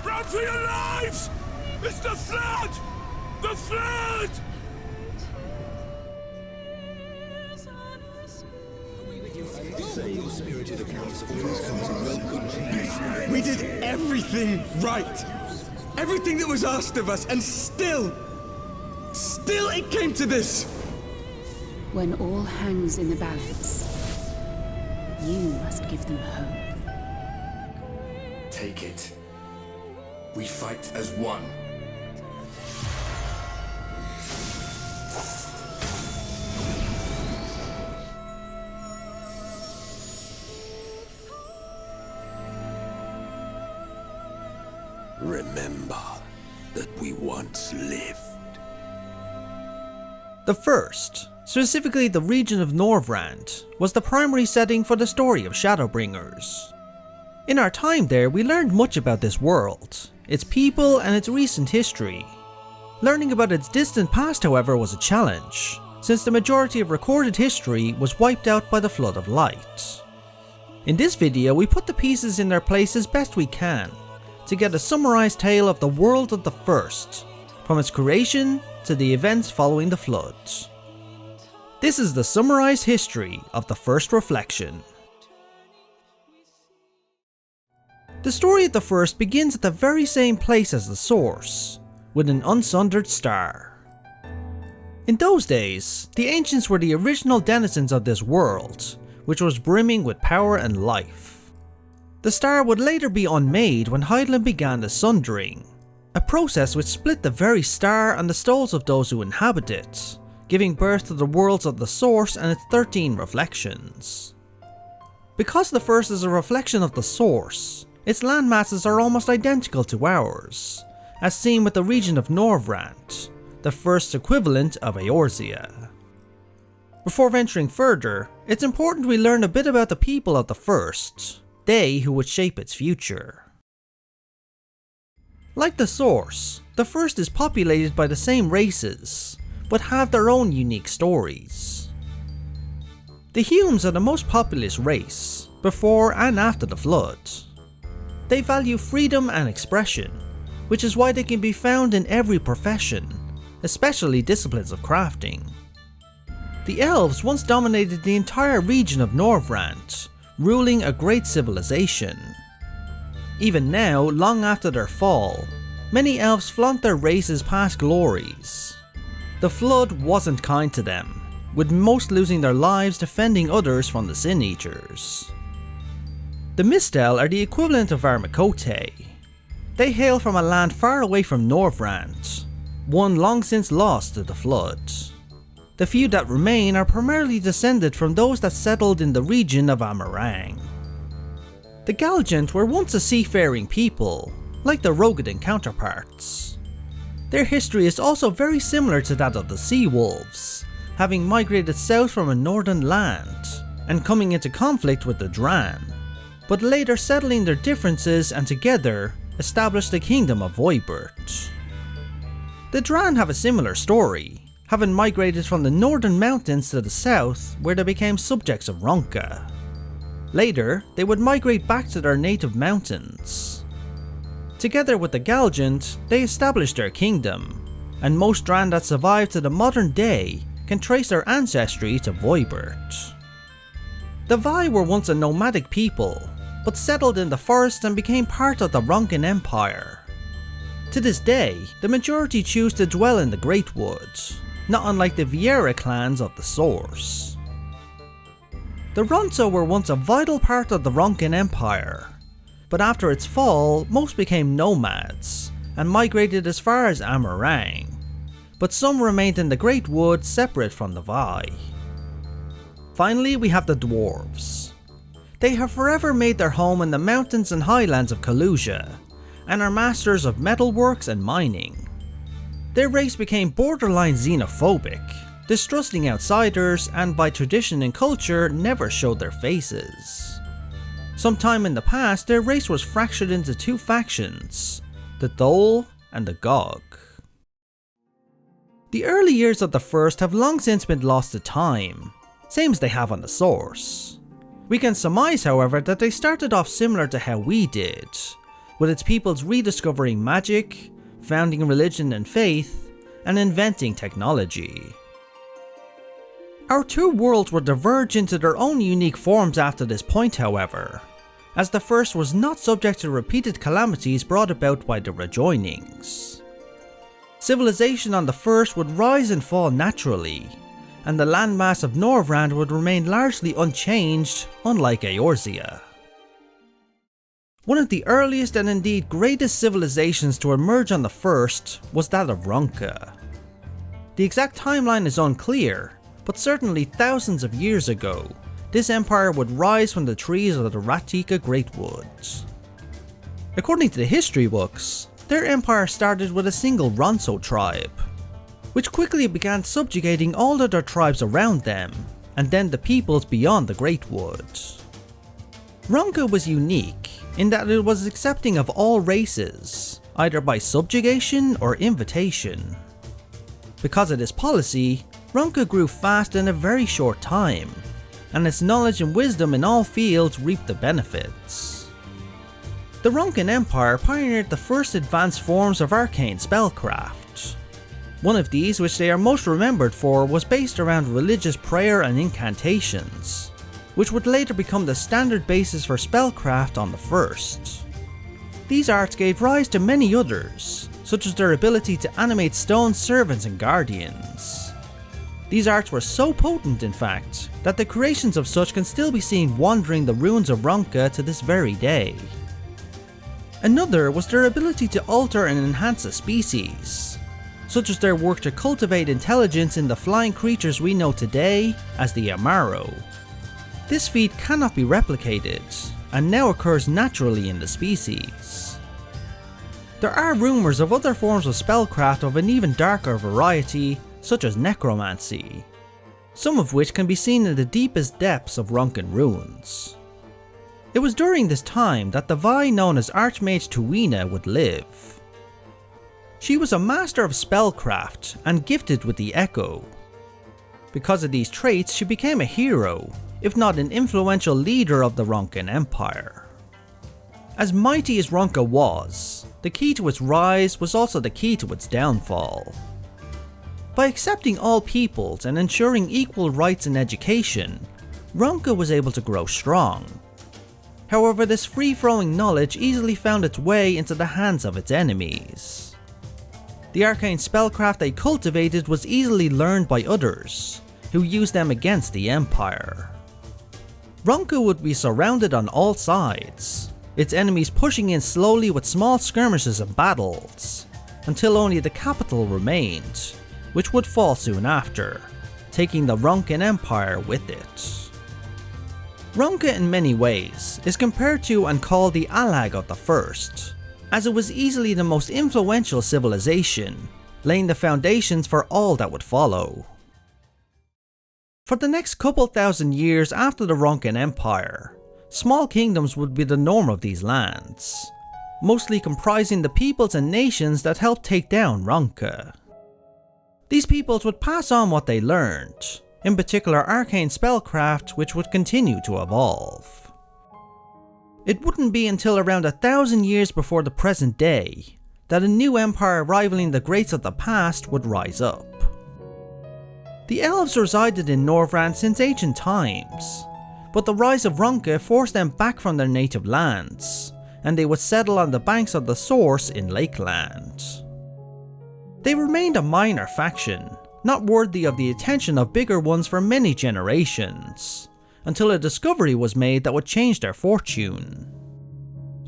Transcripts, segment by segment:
Run for your lives! It's the flood! The flood! We did everything right. Everything that was asked of us, and still it came to this. When all hangs in the balance, you must give them hope. Take it. We fight as one. Remember that we once lived. The first, specifically the region of Norvrand, was the primary setting for the story of Shadowbringers. In our time there, we learned much about this world, its people and its recent history. Learning about its distant past, however, was a challenge, since the majority of recorded history was wiped out by the Flood of Light. In this video, we put the pieces in their place as best we can, to get a summarized tale of the world of the First, from its creation to the events following the Flood. This is the summarized history of the First Reflection. The story of the First begins at the very same place as the source, with an unsundered star. In those days, the ancients were the original denizens of this world, which was brimming with power and life. The star would later be unmade when Hydaelyn began the Sundering, a process which split the very star and the souls of those who inhabit it, giving birth to the worlds of the Source and its 13 reflections. Because the First is a reflection of the Source, its landmasses are almost identical to ours, as seen with the region of Norvrand, the First's equivalent of Eorzea. Before venturing further, it's important we learn a bit about the people of the First, they who would shape its future. Like the Source, the First is populated by the same races, but have their own unique stories. The Humes are the most populous race, before and after the Flood. They value freedom and expression, which is why they can be found in every profession, especially disciplines of crafting. The Elves once dominated the entire region of Norvrand, ruling a great civilization. Even now, long after their fall, many elves flaunt their race's past glories. The Flood wasn't kind to them, with most losing their lives defending others from the Sin Eaters. The Mistel are the equivalent of Armacote. They hail from a land far away from Norvrand, one long since lost to the Flood. The few that remain are primarily descended from those that settled in the region of Amarang. The Galgant were once a seafaring people, like their Rogadan counterparts. Their history is also very similar to that of the Sea Wolves, having migrated south from a northern land, and coming into conflict with the Dran, but later settling their differences and together established the Kingdom of Voibert. The Dran have a similar story, having migrated from the northern mountains to the south where they became subjects of Ronka. Later, they would migrate back to their native mountains. Together with the Galgant, they established their kingdom, and most Dran that survive to the modern day can trace their ancestry to Voibert. The Vai were once a nomadic people, but settled in the forest and became part of the Ronkan Empire. To this day, the majority choose to dwell in the Great Wood, not unlike the Viera clans of the Source. The Ronso were once a vital part of the Ronkan Empire, but after its fall, most became nomads, and migrated as far as Amarang, but some remained in the Great Wood separate from the Vai. Finally, we have the Dwarves. They have forever made their home in the mountains and highlands of Kalusia, and are masters of metalworks and mining. Their race became borderline xenophobic, distrusting outsiders, and by tradition and culture never showed their faces. Sometime in the past, their race was fractured into two factions, the Thole and the Gog. The early years of the First have long since been lost to time, same as they have on the Source. We can surmise, however, that they started off similar to how we did, with its peoples rediscovering magic, founding religion and faith, and inventing technology. Our two worlds would diverge into their own unique forms after this point, however, as the first was not subject to repeated calamities brought about by the rejoinings. Civilization on the first would rise and fall naturally, and the landmass of Norvrand would remain largely unchanged, unlike Eorzea. One of the earliest and indeed greatest civilizations to emerge on the first was that of Ronka. The exact timeline is unclear, but certainly thousands of years ago, this empire would rise from the trees of the Ratika Great Woods. According to the history books, their empire started with a single Ronso tribe, which quickly began subjugating all other tribes around them, and then the peoples beyond the Great Woods. Ronka was unique in that it was accepting of all races, either by subjugation or invitation. Because of this policy, Ronka grew fast in a very short time, and its knowledge and wisdom in all fields reaped the benefits. The Ronkan Empire pioneered the first advanced forms of arcane spellcraft. One of these, which they are most remembered for, was based around religious prayer and incantations, which would later become the standard basis for spellcraft on the first. These arts gave rise to many others, such as their ability to animate stone servants and guardians. These arts were so potent, in fact, that the creations of such can still be seen wandering the ruins of Ronka to this very day. Another was their ability to alter and enhance a species, such as their work to cultivate intelligence in the flying creatures we know today as the Amaro. This feat cannot be replicated, and now occurs naturally in the species. There are rumours of other forms of spellcraft of an even darker variety, such as necromancy, some of which can be seen in the deepest depths of Ronkan ruins. It was during this time that the Vi known as Archmage Tuina would live. She was a master of spellcraft and gifted with the Echo. Because of these traits, she became a hero, if not an influential leader of the Ronkan Empire. As mighty as Ronka was, the key to its rise was also the key to its downfall. By accepting all peoples and ensuring equal rights in education, Ronka was able to grow strong. However, this free-flowing knowledge easily found its way into the hands of its enemies. The arcane spellcraft they cultivated was easily learned by others, who used them against the Empire. Ronka would be surrounded on all sides, its enemies pushing in slowly with small skirmishes and battles, until only the capital remained, which would fall soon after, taking the Ronkan Empire with it. Ronka in many ways is compared to and called the Alag of the First, as it was easily the most influential civilization, laying the foundations for all that would follow. For the next couple thousand years after the Ronkan Empire, small kingdoms would be the norm of these lands, mostly comprising the peoples and nations that helped take down Ronka. These peoples would pass on what they learned, in particular arcane spellcraft, which would continue to evolve. It wouldn't be until around 1,000 years before the present day that a new empire rivaling the greats of the past would rise up. The elves resided in Norvrand since ancient times, but the rise of Ronka forced them back from their native lands, and they would settle on the banks of the Source in Lakeland. They remained a minor faction, not worthy of the attention of bigger ones for many generations, until a discovery was made that would change their fortune.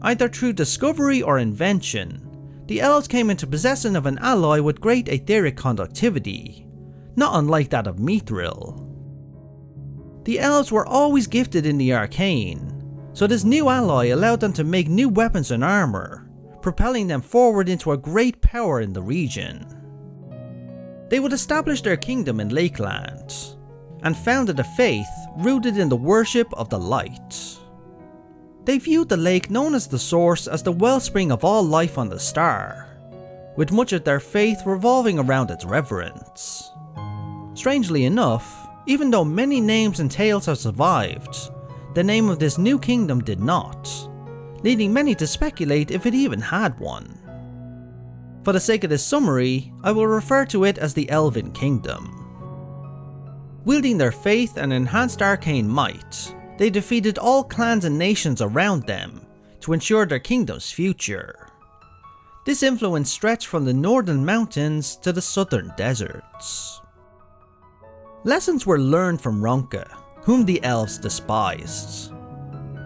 Either through discovery or invention, the elves came into possession of an alloy with great etheric conductivity, not unlike that of Mithril. The elves were always gifted in the arcane, so this new alloy allowed them to make new weapons and armor, propelling them forward into a great power in the region. They would establish their kingdom in Lakeland, and founded a faith rooted in the worship of the light. They viewed the lake known as the Source as the wellspring of all life on the star, with much of their faith revolving around its reverence. Strangely enough, even though many names and tales have survived, the name of this new kingdom did not, leading many to speculate if it even had one. For the sake of this summary, I will refer to it as the Elven Kingdom. Wielding their faith and enhanced arcane might, they defeated all clans and nations around them to ensure their kingdom's future. This influence stretched from the northern mountains to the southern deserts. Lessons were learned from Ronka, whom the elves despised.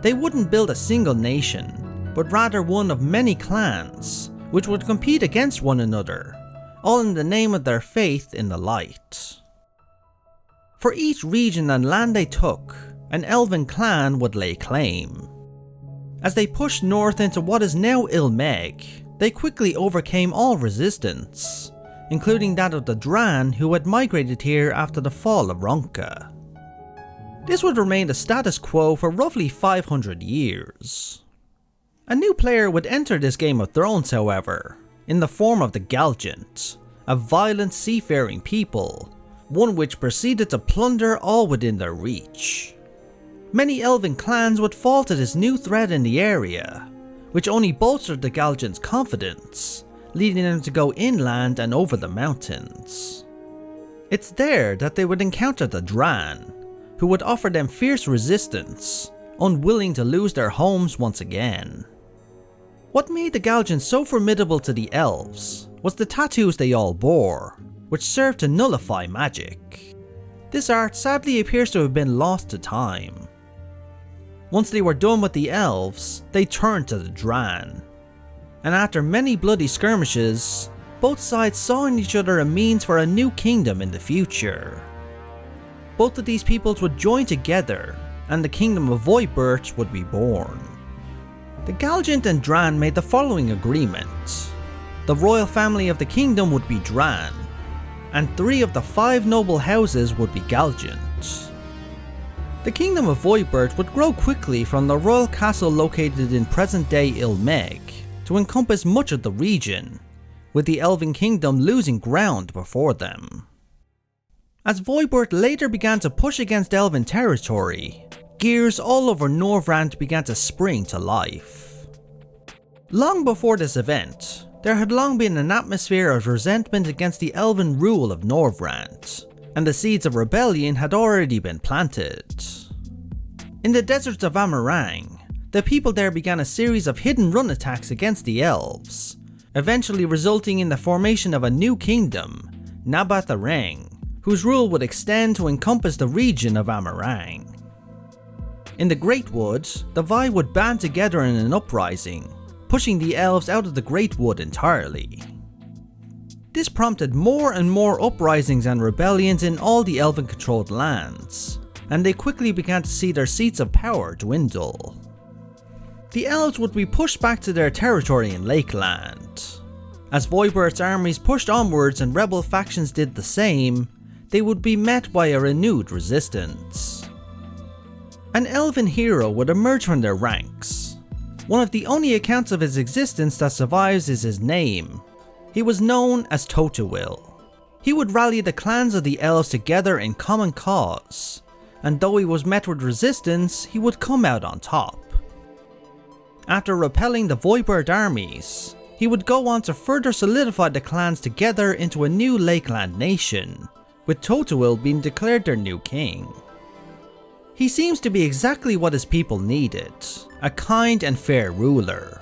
They wouldn't build a single nation, but rather one of many clans, which would compete against one another, all in the name of their faith in the light. For each region and land they took, an elven clan would lay claim. As they pushed north into what is now Ilmeg, they quickly overcame all resistance, including that of the Dran who had migrated here after the fall of Ronka. This would remain the status quo for roughly 500 years. A new player would enter this Game of Thrones, however, in the form of the Galgant, a violent seafaring people, one which proceeded to plunder all within their reach. Many elven clans would fall to this new threat in the area, which only bolstered the Galgant's confidence, leading them to go inland and over the mountains. It's there that they would encounter the Dran, who would offer them fierce resistance, unwilling to lose their homes once again. What made the Galgant so formidable to the elves was the tattoos they all bore, which served to nullify magic. This art sadly appears to have been lost to time. Once they were done with the elves, they turned to the Dran. And after many bloody skirmishes, both sides saw in each other a means for a new kingdom in the future. Both of these peoples would join together, and the kingdom of Voidbirch would be born. The Galgant and Dran made the following agreement. The royal family of the kingdom would be Dran, and 3 of the 5 noble houses would be Galgant. The kingdom of Voidbirch would grow quickly from the royal castle located in present-day Ilmeg to encompass much of the region, with the Elven Kingdom losing ground before them. As Voidbirch later began to push against Elven territory, gears all over Norvrand began to spring to life. Long before this event, there had long been an atmosphere of resentment against the elven rule of Norvrand, and the seeds of rebellion had already been planted. In the deserts of Amarang, the people there began a series of hidden run attacks against the elves, eventually resulting in the formation of a new kingdom, Nabatharang, whose rule would extend to encompass the region of Amarang. In the Great Wood, the Vai would band together in an uprising, pushing the elves out of the Great Wood entirely. This prompted more and more uprisings and rebellions in all the elven-controlled lands, and they quickly began to see their seats of power dwindle. The elves would be pushed back to their territory in Lakeland. As Voidbirch's armies pushed onwards and rebel factions did the same, they would be met by a renewed resistance. An elven hero would emerge from their ranks. One of the only accounts of his existence that survives is his name. He was known as Totuil. He would rally the clans of the elves together in common cause, and though he was met with resistance, he would come out on top. After repelling the Voidbird armies, he would go on to further solidify the clans together into a new Lakeland nation, with Totuil being declared their new king. He seems to be exactly what his people needed, a kind and fair ruler.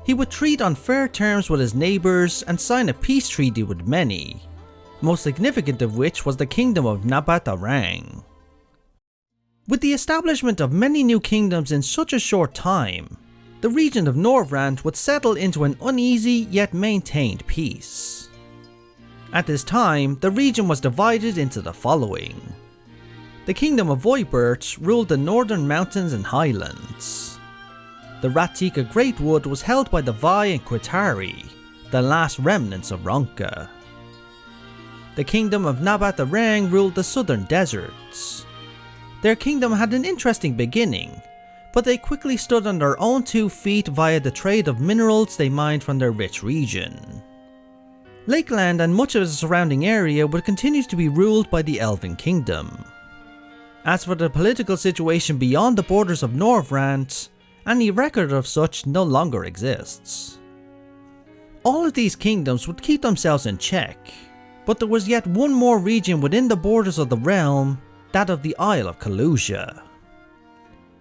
He would treat on fair terms with his neighbours and sign a peace treaty with many, most significant of which was the kingdom of Nabatharang. With the establishment of many new kingdoms in such a short time, the region of Norvrand would settle into an uneasy yet maintained peace. At this time, the region was divided into the following. The kingdom of Voidbirch ruled the northern mountains and highlands. The Ratika Great Wood was held by the Vai and Quitari, the last remnants of Ronka. The kingdom of Nabatharang ruled the southern deserts. Their kingdom had an interesting beginning, but they quickly stood on their own 2 feet via the trade of minerals they mined from their rich region. Lakeland and much of the surrounding area would continue to be ruled by the Elven Kingdom. As for the political situation beyond the borders of Norvrand, Any record of such no longer exists. All of these kingdoms would keep themselves in check, but there was yet one more region within the borders of the realm, that of the Isle of Kalusia.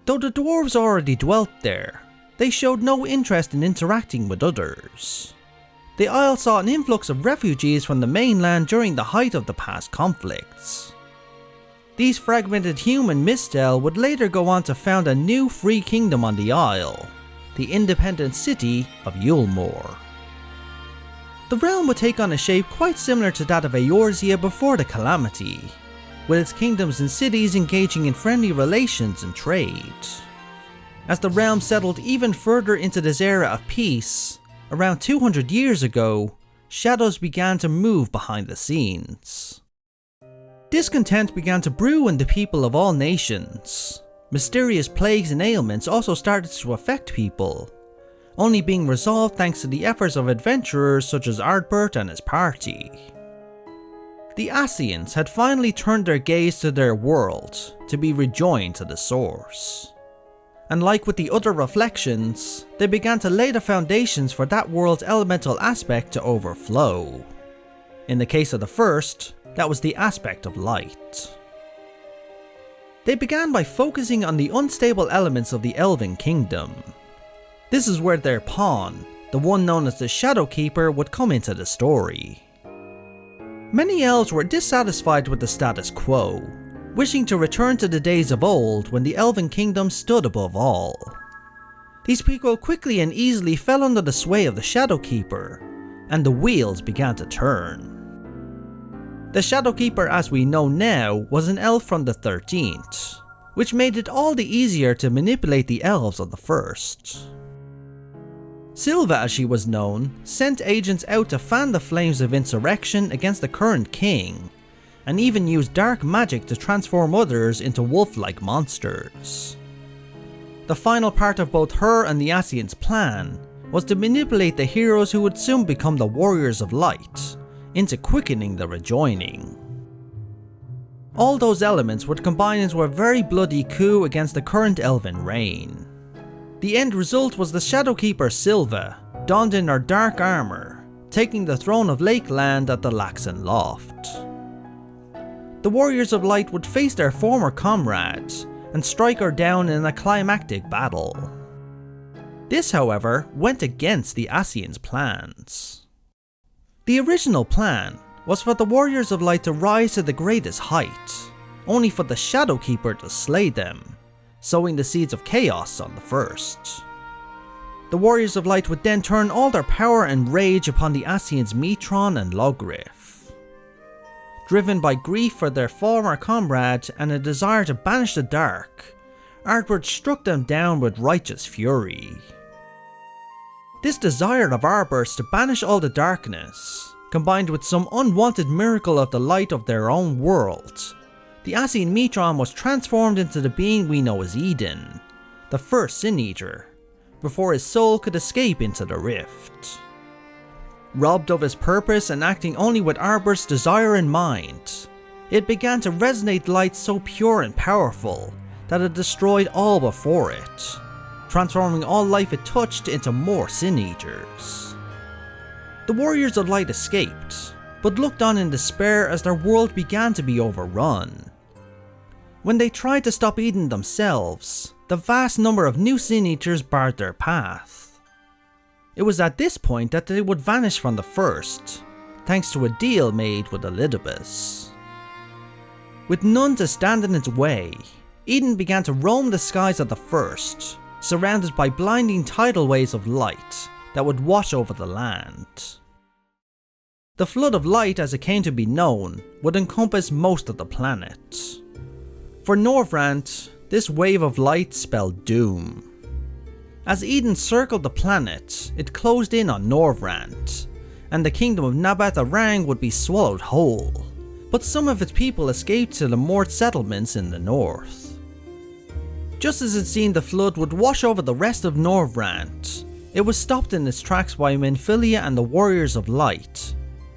Though the dwarves already dwelt there, they showed no interest in interacting with others. The Isle saw an influx of refugees from the mainland during the height of the past conflicts. These fragmented human mistel would later go on to found a new free kingdom on the Isle, the independent city of Yulmore. The realm would take on a shape quite similar to that of Eorzea before the Calamity, with its kingdoms and cities engaging in friendly relations and trade. As the realm settled even further into this era of peace, around 200 years ago, shadows began to move behind the scenes. Discontent began to brew in the people of all nations. Mysterious plagues and ailments also started to affect people, only being resolved thanks to the efforts of adventurers such as Ardbert and his party. The Ascians had finally turned their gaze to their world to be rejoined to the source. And like with the other reflections, they began to lay the foundations for that world's elemental aspect to overflow. In the case of the first, that was the aspect of light. They began by focusing on the unstable elements of the Elven Kingdom. This is where their pawn, the one known as the Shadowkeeper, would come into the story. Many elves were dissatisfied with the status quo, wishing to return to the days of old when the Elven Kingdom stood above all. These people quickly and easily fell under the sway of the Shadowkeeper, and the wheels began to turn. The Shadowkeeper as we know now was an elf from the 13th, which made it all the easier to manipulate the elves of the first. Silva, as she was known, sent agents out to fan the flames of insurrection against the current king, and even used dark magic to transform others into wolf-like monsters. The final part of both her and the Ascians' plan was to manipulate the heroes who would soon become the Warriors of Light into quickening the rejoining. All those elements would combine into a very bloody coup against the current elven reign. The end result was the Shadowkeeper Silva, donned in her dark armour, taking the throne of Lakeland at the Laxan Loft. The Warriors of Light would face their former comrades and strike her down in a climactic battle. This, however, went against the Ascians' plans. The original plan was for the Warriors of Light to rise to the greatest height, only for the Shadowkeeper to slay them, sowing the seeds of chaos on the first. The Warriors of Light would then turn all their power and rage upon the Ascians Metron and Logriff. Driven by grief for their former comrade and a desire to banish the dark, Ardbert struck them down with righteous fury. This desire of Arbert's to banish all the darkness, combined with some unwanted miracle of the light of their own world, the Ascian Metron was transformed into the being we know as Eden, the first Sin Eater, before his soul could escape into the rift. Robbed of his purpose and acting only with Arbert's desire in mind, it began to resonate light so pure and powerful that it destroyed all before it, transforming all life it touched into more Sin Eaters. The Warriors of Light escaped, but looked on in despair as their world began to be overrun. When they tried to stop Eden themselves, the vast number of new Sin Eaters barred their path. It was at this point that they would vanish from the first, thanks to a deal made with Elidibus. With none to stand in its way, Eden began to roam the skies of the first, surrounded by blinding tidal waves of light that would wash over the land. The Flood of Light, as it came to be known, would encompass most of the planet. For Norvrant, this wave of light spelled doom. As Eden circled the planet, it closed in on Norvrant, and the kingdom of Nabath Arang would be swallowed whole, but some of its people escaped to the moored settlements in the north. Just as it seemed the flood would wash over the rest of Norvrant, it was stopped in its tracks by Minfilia and the Warriors of Light,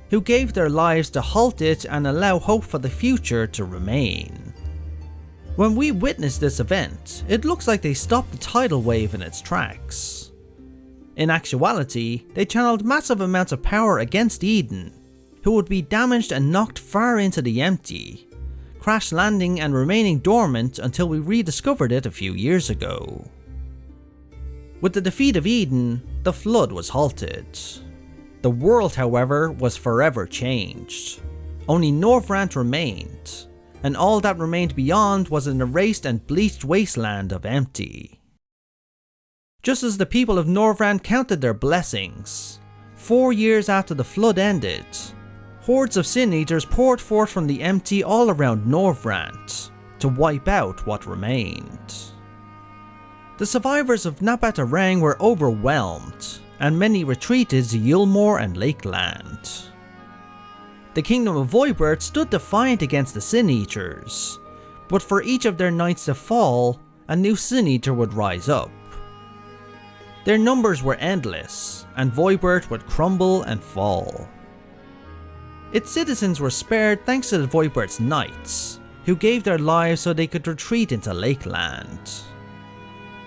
who gave their lives to halt it and allow hope for the future to remain. When we witnessed this event, it looks like they stopped the tidal wave in its tracks. In actuality, they channeled massive amounts of power against Eden, who would be damaged and knocked far into the empty, crash landing and remaining dormant until we rediscovered it a few years ago. With the defeat of Eden, the flood was halted. The world, however, was forever changed. Only Norvrant remained, and all that remained beyond was an erased and bleached wasteland of empty. Just as the people of Norvrant counted their blessings, 4 years after the flood ended, hordes of Sin Eaters poured forth from the empty all around Norvrant to wipe out what remained. The survivors of Nabatarang were overwhelmed, and many retreated to Yulmore and Lakeland. The kingdom of Voibert stood defiant against the Sin Eaters, but for each of their knights to fall, a new Sin Eater would rise up. Their numbers were endless, and Voibert would crumble and fall. Its citizens were spared thanks to the Voibert's knights, who gave their lives so they could retreat into Lakeland.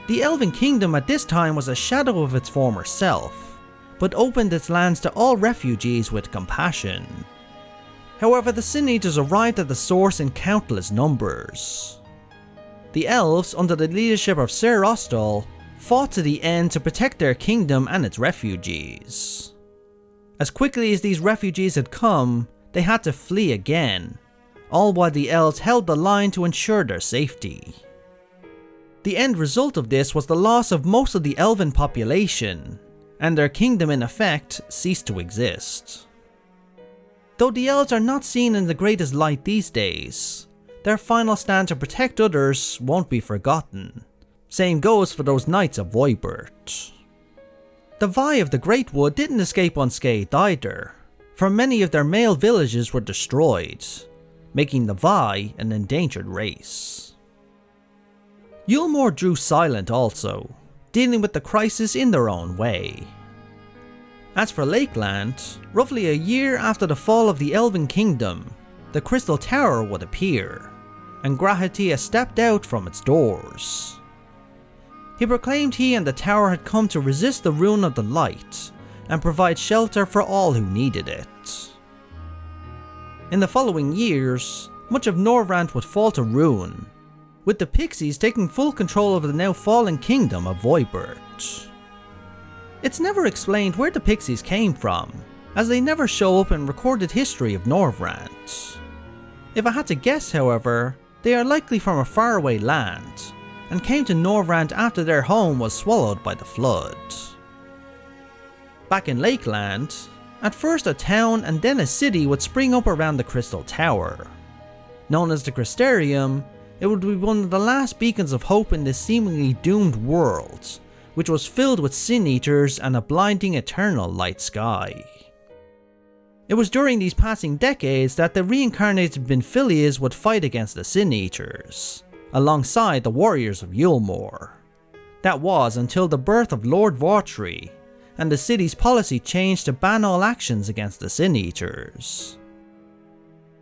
The Elven Kingdom at this time was a shadow of its former self, but opened its lands to all refugees with compassion. However, the Sin Eaters arrived at the source in countless numbers. The elves, under the leadership of Ser Ostal, fought to the end to protect their kingdom and its refugees. As quickly as these refugees had come, they had to flee again, all while the elves held the line to ensure their safety. The end result of this was the loss of most of the elven population, and their kingdom in effect ceased to exist. Though the elves are not seen in the greatest light these days, their final stand to protect others won't be forgotten. Same goes for those knights of Voibert. The Vai of the Great Wood didn't escape unscathed either, for many of their male villages were destroyed, making the Vai an endangered race. Yulmore drew silent also, dealing with the crisis in their own way. As for Lakeland, roughly a year after the fall of the Elven Kingdom, the Crystal Tower would appear, and Grahatia stepped out from its doors. He proclaimed he and the tower had come to resist the ruin of the light, and provide shelter for all who needed it. In the following years, much of Norvrant would fall to ruin, with the Pixies taking full control of the now fallen kingdom of Voibert. It's never explained where the Pixies came from, as they never show up in recorded history of Norvrant. If I had to guess, however, they are likely from a faraway land, and came to Norvrant after their home was swallowed by the flood. Back in Lakeland, at first a town and then a city would spring up around the Crystal Tower. Known as the Crystarium, it would be one of the last beacons of hope in this seemingly doomed world, which was filled with Sin Eaters and a blinding eternal light sky. It was during these passing decades that the reincarnated Binfilias would fight against the Sin Eaters, alongside the warriors of Yulmore. That was until the birth of Lord Vortri, and the city's policy changed to ban all actions against the Sin Eaters.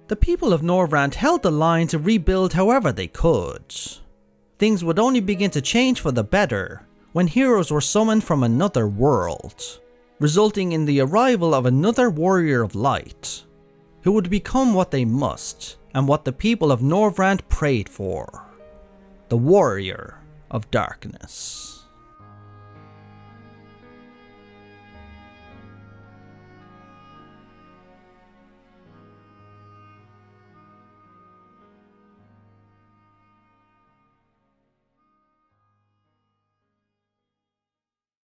The people of Norvrant held the line to rebuild however they could. Things would only begin to change for the better when heroes were summoned from another world, resulting in the arrival of another warrior of light, who would become what they must and what the people of Norvrant prayed for: the warrior of darkness.